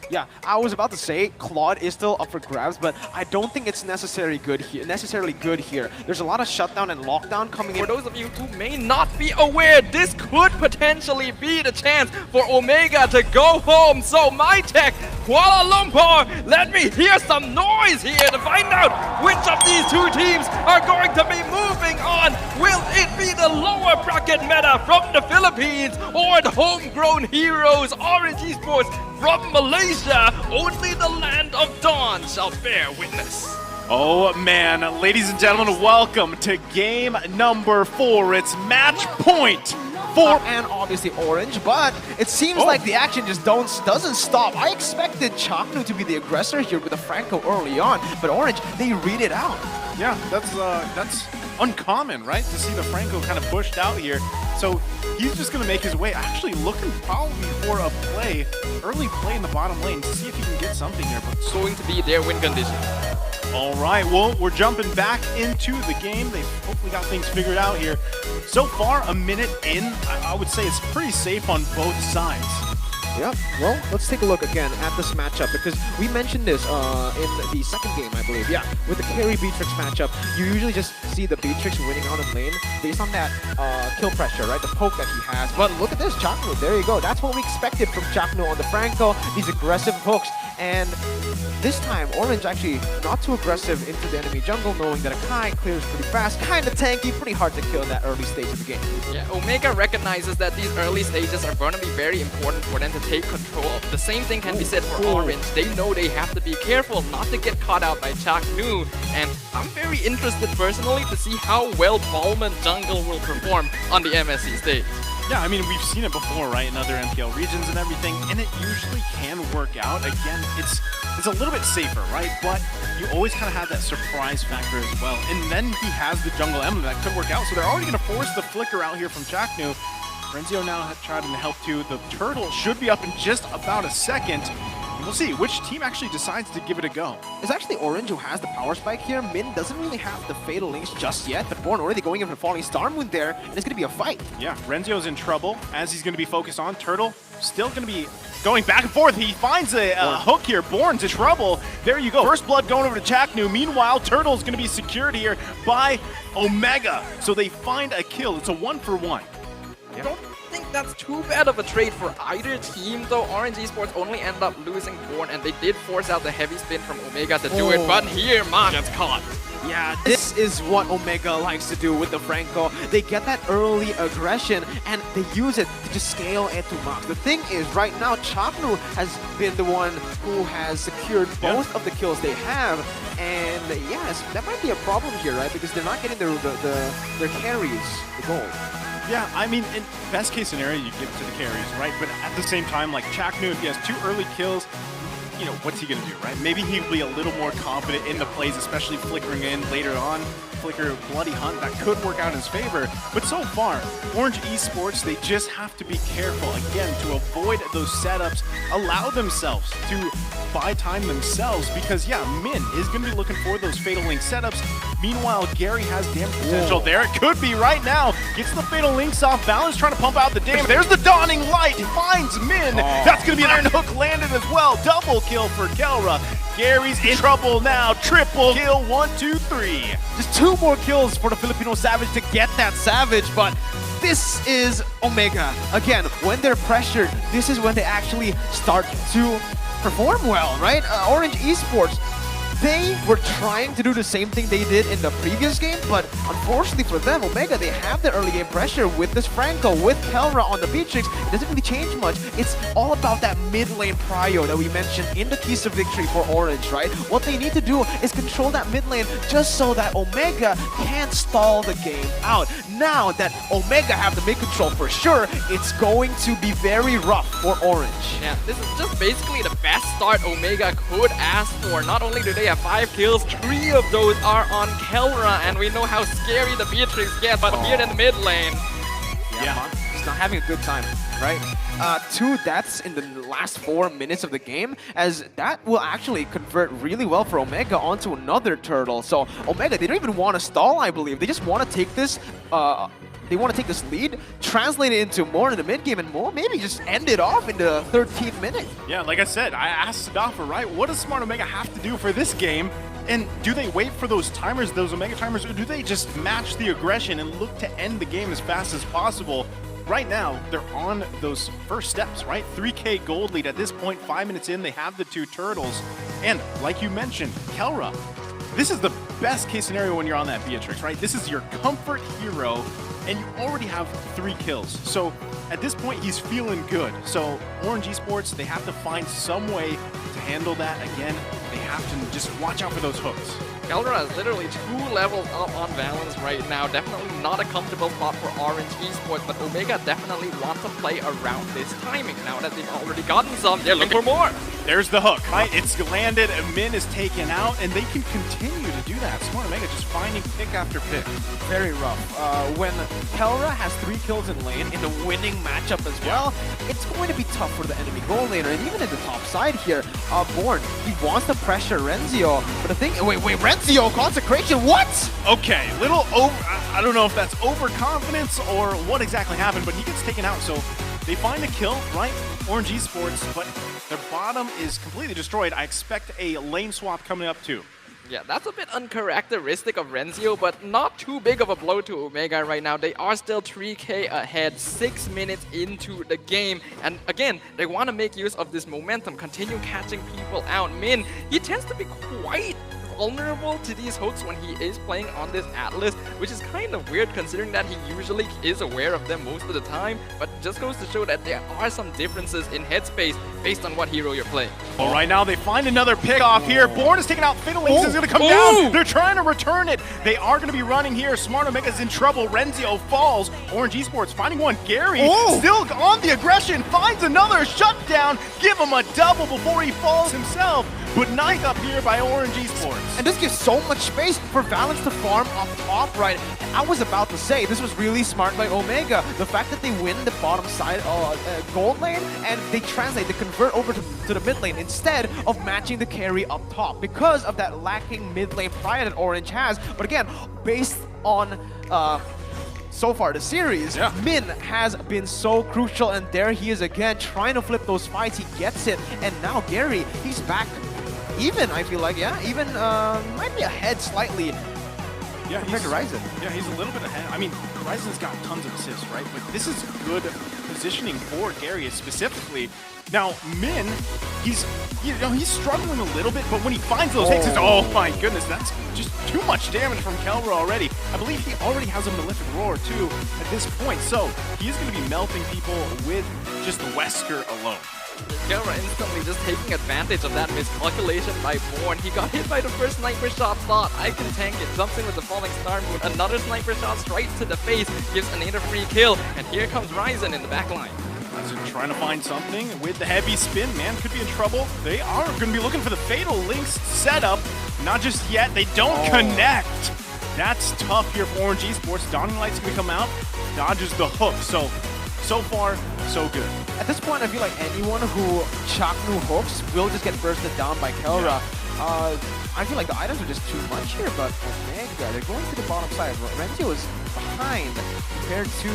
Yeah, I was about to say Claude is still up for grabs, but I don't think it's necessarily good here. There's a lot of shutdown and lockdown coming in. For those of you who may not be aware, this could potentially be the chance for Omega to go home. So MyTech, Kuala Lumpur, let me hear some noise here to find out which of these two teams are going to be moving on. Will it be the lower bracket meta from the Philippines or the homegrown heroes Orange Esports from Malaysia? Only the land of dawn shall bear witness. Oh man, ladies and gentlemen, welcome to game number 4. It's match point for and obviously Orange, but it seems like the action just doesn't stop. I expected Chaknu to be the aggressor here with the Franco early on, but Orange, they read it out. Yeah, that's uncommon, right? To see the Franco kind of pushed out here. So he's just going to make his way, actually looking probably for a early play in the bottom lane to see if he can get something here. But It's going to be their win condition. all right, well, we're jumping back into the game. They've hopefully got things figured out here. So far, a minute in, I would say it's pretty safe on both sides. Yeah, well, let's take a look again at this matchup because we mentioned this in the second game, I believe. Yeah, with the Kelra Beatrix matchup, you usually just see the Beatrix winning out in lane based on that kill pressure, right? The poke that he has. But look at this, Chaknu, there you go. That's what we expected from Chaknu on the Franco, these aggressive hooks. And this time, Orange actually not too aggressive into the enemy jungle, knowing that Akai clears pretty fast, kind of tanky, pretty hard to kill in that early stage of the game. Yeah, Omega recognizes that these early stages are going to be very important for them to take control. The same thing can be said for Orange. They know they have to be careful not to get caught out by Chaknu. And I'm very interested personally to see how well Ballman jungle will perform on the MSC stage. Yeah, I mean, we've seen it before, right, in other MPL regions and everything, and it usually can work out. Again, it's a little bit safer, right? But you always kind of have that surprise factor as well. And then he has the jungle emblem that could work out, so they're already going to force the flicker out here from Chaknu. Renzio now has tried to help too. The turtle should be up in just about a second. We'll see which team actually decides to give it a go. It's actually Orange who has the power spike here. Min doesn't really have the fatal links just yet, but Born already going in for the Falling Star Moon there, and it's going to be a fight. Yeah, Renzio's in trouble as he's going to be focused on. Turtle still going to be going back and forth. He finds a hook here. Born's in trouble. There you go. First blood going over to Chaknu. Meanwhile, Turtle's going to be secured here by Omega. So they find a kill. It's a 1-for-1. I don't think that's too bad of a trade for either team, though. Orange Esports only end up losing Born, and they did force out the heavy spin from Omega to do it, but here, Mach gets caught. Yeah, this is what Omega likes to do with the Franco. They get that early aggression, and they use it to just scale into Max. The thing is, right now, Chaknu has been the one who has secured both of the kills they have, and yes, that might be a problem here, right? Because they're not getting their carries, the gold. Yeah, I mean, in best case scenario, you give it to the carries, right? But at the same time, like Chaknu, if he has 2 early kills, you know, what's he going to do, right? Maybe he'll be a little more confident in the plays, especially flickering in later on. Flicker, Bloody Hunt, that could work out in his favor. But so far, Orange Esports, they just have to be careful, again, to avoid those setups, allow themselves to buy time themselves, because, yeah, Min is going to be looking for those Fatal Link setups. Meanwhile, Gary has damage potential there. It could be right now. Gets the Fatal Links off. Balance trying to pump out the damage. There's the Dawning Light. Finds Min. That's going to be an Iron Hook landed as well. Double kill for Kelra. Gary's in trouble now. Triple kill. 1, 2, 3. Just 2 more kills for the Filipino Savage to get that Savage, but this is Omega. Again, when they're pressured, this is when they actually start to perform well, right? Orange Esports, they were trying to do the same thing they did in the previous game, but unfortunately for them, Omega, they have the early game pressure with this Franco, with Kelra on the Beatrix. It doesn't really change much. It's all about that mid lane prio that we mentioned in the keys of victory for Orange, right? What they need to do is control that mid lane just so that Omega can't stall the game out. Now that Omega have the mid control for sure, it's going to be very rough for Orange. Yeah, this is just basically the best start Omega could ask for. Not only do they have 5 kills, 3 of those are on Kelra, and we know how scary the Beatrix gets, but here in the mid lane. Yeah, he's not having a good time, right? 2 deaths in the last 4 minutes of the game, as that will actually convert really well for Omega onto another turtle. So Omega, they don't even want to stall, I believe. They just want to take this They want to take this lead, translate it into more in the mid game, and more maybe just end it off in the 13th minute. Yeah, like I said, I asked Sadafa, right? What does Smart Omega have to do for this game? And do they wait for those timers, those Omega timers, or do they just match the aggression and look to end the game as fast as possible? Right now, they're on those first steps, right? 3K gold lead at this point, 5 minutes in, they have the 2 turtles. And like you mentioned, Kelra, this is the best case scenario when you're on that Beatrix, right? This is your comfort hero, and you already have 3 kills. So at this point, he's feeling good. So Orange Esports, they have to find some way to handle that. Again, they have to just watch out for those hooks. Kelra is literally 2 levels up on balance right now. Definitely not a comfortable spot for Orange Esports, but Omega definitely wants to play around this timing. Now that they've already gotten some, they're looking for more. There's the hook, right? It's landed, Min is taken out, and they can continue to do that. Smart Omega just finding pick after pick. Very rough. When Kelra has 3 kills in lane in the winning matchup as well, it's going to be tough for the enemy goal laner. And even at the top side here, Born, he wants to pressure Renzio. But the thing, wait, Renzio, Consecration, what? Okay, little over, I don't know if that's overconfidence or what exactly happened, but he gets taken out. So they find a kill, right? Orange Esports, but their bottom is completely destroyed. I expect a lane swap coming up too. Yeah, that's a bit uncharacteristic of Renzio, but not too big of a blow to Omega right now. They are still 3K ahead, 6 minutes into the game. And again, they want to make use of this momentum, continue catching people out. Min, he tends to be quite vulnerable to these hooks when he is playing on this Atlas, which is kind of weird considering that he usually is aware of them most of the time, but just goes to show that there are some differences in headspace based on what hero you're playing. Well, right now they find another pick off here. Born is taking out Fatal Links, is going to come down. They're trying to return it. They are going to be running here. Smart Omega's in trouble. Renzio falls. Orange Esports finding one. Gary still on the aggression, finds another shutdown. Give him a double before he falls himself. But nice up here by Orange Esports. And this gives so much space for Valence to farm up top, right? And I was about to say, this was really smart by Omega. The fact that they win the bottom side gold lane, and they translate, they convert over to the mid lane instead of matching the carry up top because of that lacking mid lane pride that Orange has. But again, based on so far the series, Min has been so crucial, and there he is again trying to flip those fights. He gets it, and now Gary, he's back. Even, I feel like, even might be ahead slightly compared to Ryzen. Yeah, he's a little bit ahead. I mean, Ryzen's got tons of assists, right? But this is good positioning for Gary specifically. Now, Min, he's struggling a little bit, but when he finds those hits, it's, oh my goodness, that's just too much damage from Kelra already. I believe he already has a Malefic Roar too at this point, so he is going to be melting people with just the Wesker alone. Kelra instantly just taking advantage of that miscalculation by Born. He got hit by the first sniper shot, thought, I can tank it, jumps in with the falling star moon, another sniper shot straight to the face, gives another free kill, and here comes Ryzen in the backline. Ryzen trying to find something with the heavy spin, man, could be in trouble. They are going to be looking for the Fatal Links setup, not just yet, they don't connect. That's tough here for Orange Esports. Dawning Light's going to come out, dodges the hook, so far, so good. At this point, I feel like anyone who Chaknu hooks will just get bursted down by Kelra. I feel like the items are just too much here, but Omega, they're going to the bottom side. Renzio is behind compared to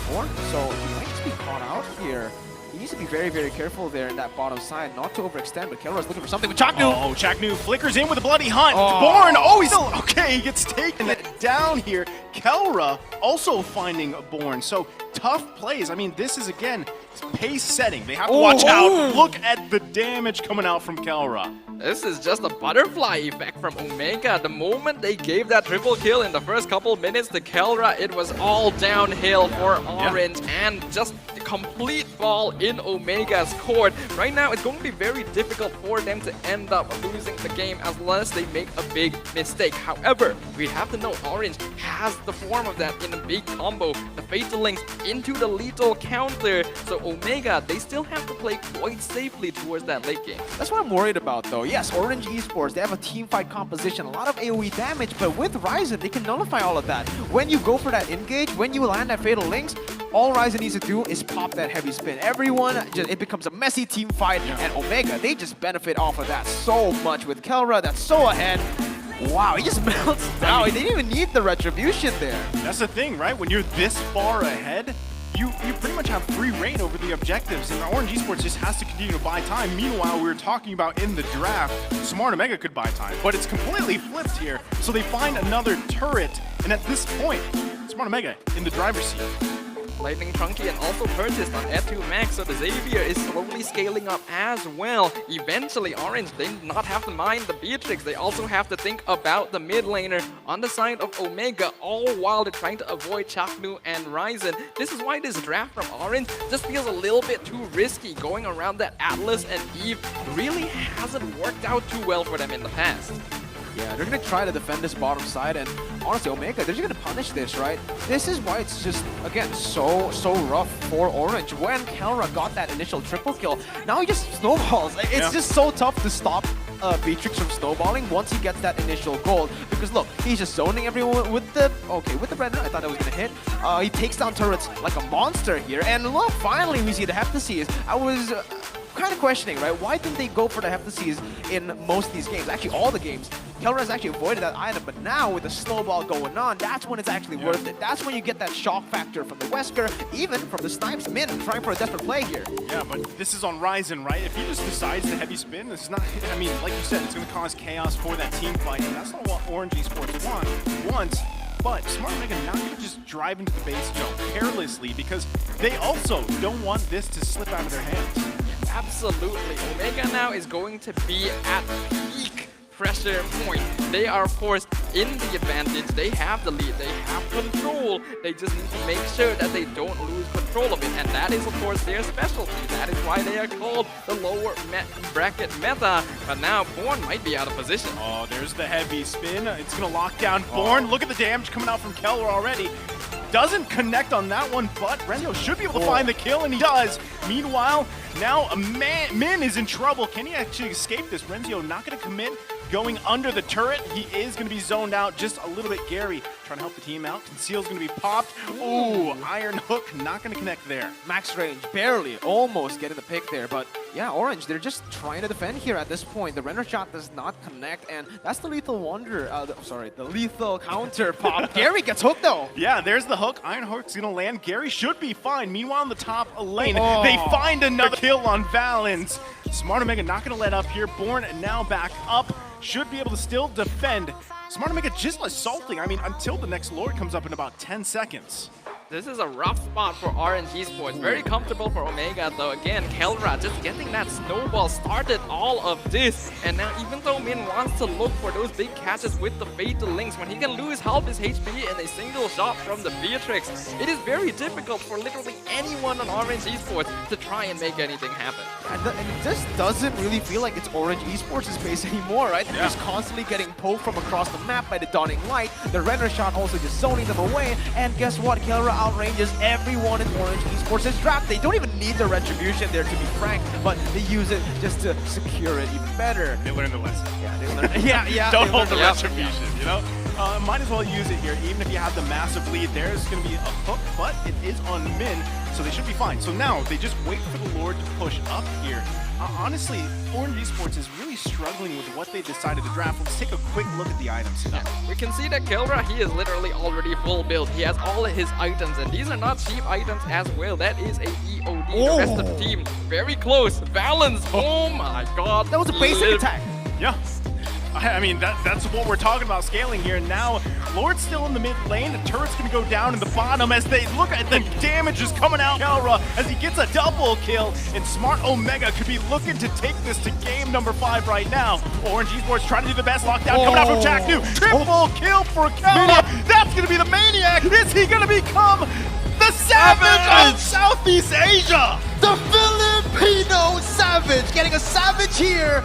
Born, so he might just be caught out here. He needs to be very, very careful there in that bottom side, not to overextend, but Kelra's looking for something with Chaknu. Oh, Chaknu flickers in with a bloody hunt. Born, he's still, okay, he gets taken down here. Kelra also finding Born, so tough plays. I mean, this is, again, pace setting. They have to watch out. Look at the damage coming out from Kelra. This is just a butterfly effect from Omega. The moment they gave that triple kill in the first couple minutes to Kelra, it was all downhill for Orange and just the complete ball in Omega's court. Right now, it's going to be very difficult for them to end up losing the game unless they make a big mistake. However, we have to know Orange has the form of that in a big combo. The Fatal Links into the lethal counter. So Omega, they still have to play quite safely towards that late game. That's what I'm worried about, though. Yes, Orange Esports, they have a team fight composition, a lot of AoE damage, but with Ryzen, they can nullify all of that. When you go for that engage, when you land that Fatal Links, all Ryzen needs to do is pop that heavy spin. Everyone, it becomes a messy team fight, and Omega, they just benefit off of that so much with Kelra, that's so ahead. Wow, he just melts down. He didn't even need the retribution there. That's the thing, right? When you're this far ahead, you pretty much have free reign over the objectives, and Orange Esports just has to continue to buy time. Meanwhile, we were talking about in the draft, Smart Omega could buy time, but it's completely flipped here. So they find another turret, and at this point, Smart Omega in the driver's seat. Lightning Trunky and also purchased on Ed2 Max, so the Xavier is slowly scaling up as well. Eventually, Orange, they do not have to mind the Beatrix, they also have to think about the mid laner on the side of Omega, all while they're trying to avoid Chaknu and Ryzen. This is why this draft from Orange just feels a little bit too risky. Going around that Atlas and Eve really hasn't worked out too well for them in the past. Yeah, they're going to try to defend this bottom side, and honestly, Omega, they're just going to punish this, right? This is why it's just, again, so rough for Orange. When Kelra got that initial triple kill, now he just snowballs. It's just so tough to stop Beatrix from snowballing once he gets that initial gold. Because look, he's just zoning everyone with the, with the Brenner. I thought that was going to hit. He takes down turrets like a monster here, and look, finally we see the Heptaseas. I was kind of questioning, right? Why didn't they go for the Heptaseas in most of these games? Actually, all the games. Kelra has actually avoided that item, but now with the snowball going on, that's when it's actually worth it. That's when you get that shock factor from the Wesker, even from the Snipes Min, trying for a desperate play here. Yeah, but this is on Ryzen, right? If he just decides to heavy spin, it's not, I mean, like you said, it's going to cause chaos for that team fight, and that's not what Orange Esports wants. But Smart Omega not going to just drive into the base, carelessly, because they also don't want this to slip out of their hands. Absolutely. Omega now is going to be at peak pressure point. They are, of course, in the advantage. They have the lead. They have control. They just need to make sure that they don't lose control of it. And that is, of course, their specialty. That is why they are called the lower bracket meta. But now Born might be out of position. Oh, there's the heavy spin. It's going to lock down Born. Look at the damage coming out from Kelra already. Doesn't connect on that one, but Renzo should be able to find the kill, and he does. Meanwhile, now Min is in trouble. Can he actually escape this? Renzo not going to commit, going under the turret. He is going to be zoned out just a little bit. Gary trying to help the team out. Conceal's going to be popped. Ooh, Iron Hook not going to connect there. Max range, barely, almost getting the pick there, but yeah, Orange, they're just trying to defend here at this point. The render shot does not connect, and that's the lethal wonder, the lethal counter pop. Gary gets hooked though. Yeah, there's the hook. Iron Hook's gonna land. Gary should be fine. Meanwhile, in the top lane, they find another kill on Valens. Smart Omega not gonna let up here. Born now back up. Should be able to still defend. Smart Omega just assaulting. I mean, until the next Lord comes up in about 10 seconds. This is a rough spot for Orange Esports. Very comfortable for Omega, though. Again, Kelra just getting that snowball started all of this. And now, even though Min wants to look for those big catches with the Fatal Links, when he can lose half his HP in a single shot from the Beatrix, it is very difficult for literally anyone on Orange Esports to try and make anything happen. And it just doesn't really feel like it's Orange Esports' space anymore, right? They're just constantly getting poked from across the map by the Dawning Light. The render shot also just zoning them away. And guess what? Kelra outranges everyone in Orange Esports' draft. They don't even need the retribution there, to be frank, but they use it just to secure it even better. They learned the lesson. Yeah, they learned. yeah. Don't hold the retribution, you know? Might as well use it here. Even if you have the massive lead, there's going to be a hook, but it is on Min, so they should be fine. So now they just wait for the Lord to push up here. Honestly, Orange Esports is really struggling with what they decided to draft. Let's take a quick look at the items. We can see that Kelra, he is literally already full build. He has all of his items, and these are not cheap items as well. That is a EOD. The rest of the team, very close. Valens, oh my god. That was a basic attack. Yeah. I mean, that's what we're talking about scaling here. Now, Lord's still in the mid lane. The turret's going to go down in the bottom as they look at the damage is coming out. Kelra as he gets a double kill. And Smart Omega could be looking to take this to game number 5 right now. Orange Esports trying to do the best. Lockdown coming out from Chaknu. Triple kill for Kelra. That's going to be the Maniac. Is he going to become the Savage of Southeast Asia? The Filipino Savage, getting a Savage here